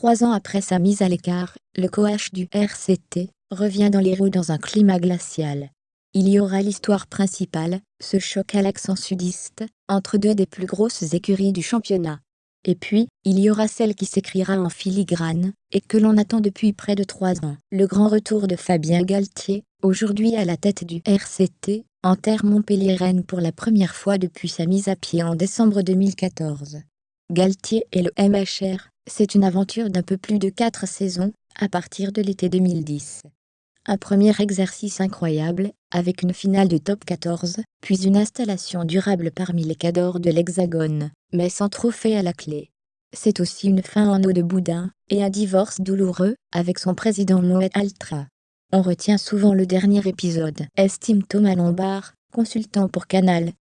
3 ans après sa mise à l'écart, le coach du RCT revient dans les roues dans un climat glacial. Il y aura l'histoire principale, ce choc à l'accent sudiste, entre deux des plus grosses écuries du championnat. Et puis, il y aura celle qui s'écrira en filigrane, et que l'on attend depuis près de 3 ans. Le grand retour de Fabien Galthié, aujourd'hui à la tête du RCT, en terre montpelliéraine pour la première fois depuis sa mise à pied en décembre 2014. Galthié et le MHR, c'est une aventure d'un peu plus de 4 saisons, à partir de l'été 2010. Un premier exercice incroyable, avec une finale de top 14, puis une installation durable parmi les cadors de l'Hexagone, mais sans trophée à la clé. C'est aussi une fin en eau de boudin, et un divorce douloureux, avec son président Moët Altra. On retient souvent le dernier épisode, estime Thomas Lombard, consultant pour Canal+.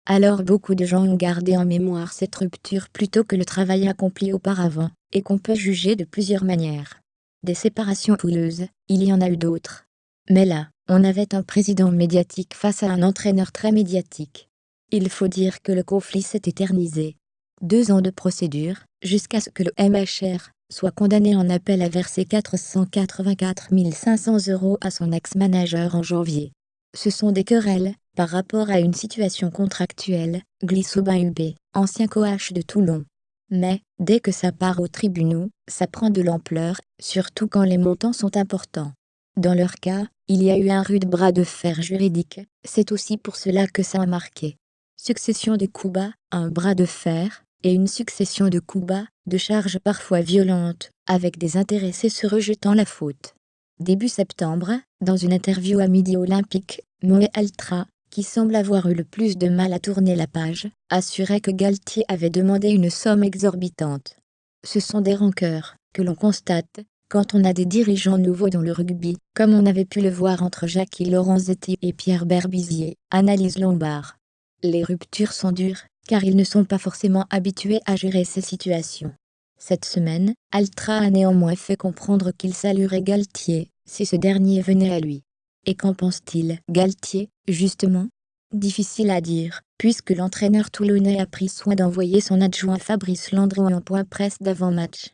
Alors beaucoup de gens ont gardé en mémoire cette rupture plutôt que le travail accompli auparavant, et qu'on peut juger de plusieurs manières. Des séparations houleuses, il y en a eu d'autres. Mais là, on avait un président médiatique face à un entraîneur très médiatique. Il faut dire que le conflit s'est éternisé. 2 ans de procédure, jusqu'à ce que le MHR soit condamné en appel à verser 484 500 € à son ex-manager en janvier. Ce sont des querelles, par rapport à une situation contractuelle, glisse Aubin Hubé, ancien coach de Toulon. Mais, dès que ça part aux tribunaux, ça prend de l'ampleur, surtout quand les montants sont importants. Dans leur cas, il y a eu un rude bras de fer juridique, c'est aussi pour cela que ça a marqué. Succession de coups bas, un bras de fer, et une succession de coups bas, de charges parfois violentes, avec des intéressés se rejetant la faute. Début septembre, dans une interview à Midi Olympique, Moët Altra, qui semble avoir eu le plus de mal à tourner la page, assurait que Galthié avait demandé une somme exorbitante. Ce sont des rancœurs, que l'on constate, quand on a des dirigeants nouveaux dans le rugby, comme on avait pu le voir entre Jackie Lorenzetti et Pierre Berbizier, analyse Lombard. Les ruptures sont dures, car ils ne sont pas forcément habitués à gérer ces situations. Cette semaine, Altra a néanmoins fait comprendre qu'il saluerait Galthié, si ce dernier venait à lui. Et qu'en pense-t-il, Galthié, justement? Difficile à dire, puisque l'entraîneur toulonnais a pris soin d'envoyer son adjoint Fabrice Landreau en point presse d'avant-match.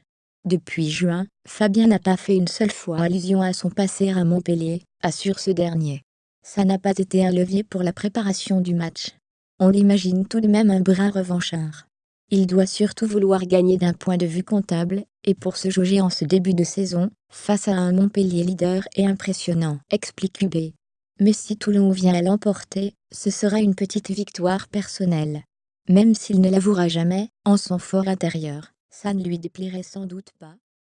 Depuis juin, Fabien n'a pas fait une seule fois allusion à son passé à Montpellier, assure ce dernier. Ça n'a pas été un levier pour la préparation du match. On l'imagine tout de même un brin revanchard. Il doit surtout vouloir gagner d'un point de vue comptable, et pour se jauger en ce début de saison, face à un Montpellier leader et impressionnant, explique Hubé. Mais si Toulon vient à l'emporter, ce sera une petite victoire personnelle. Même s'il ne l'avouera jamais, en son fort intérieur, ça ne lui déplairait sans doute pas.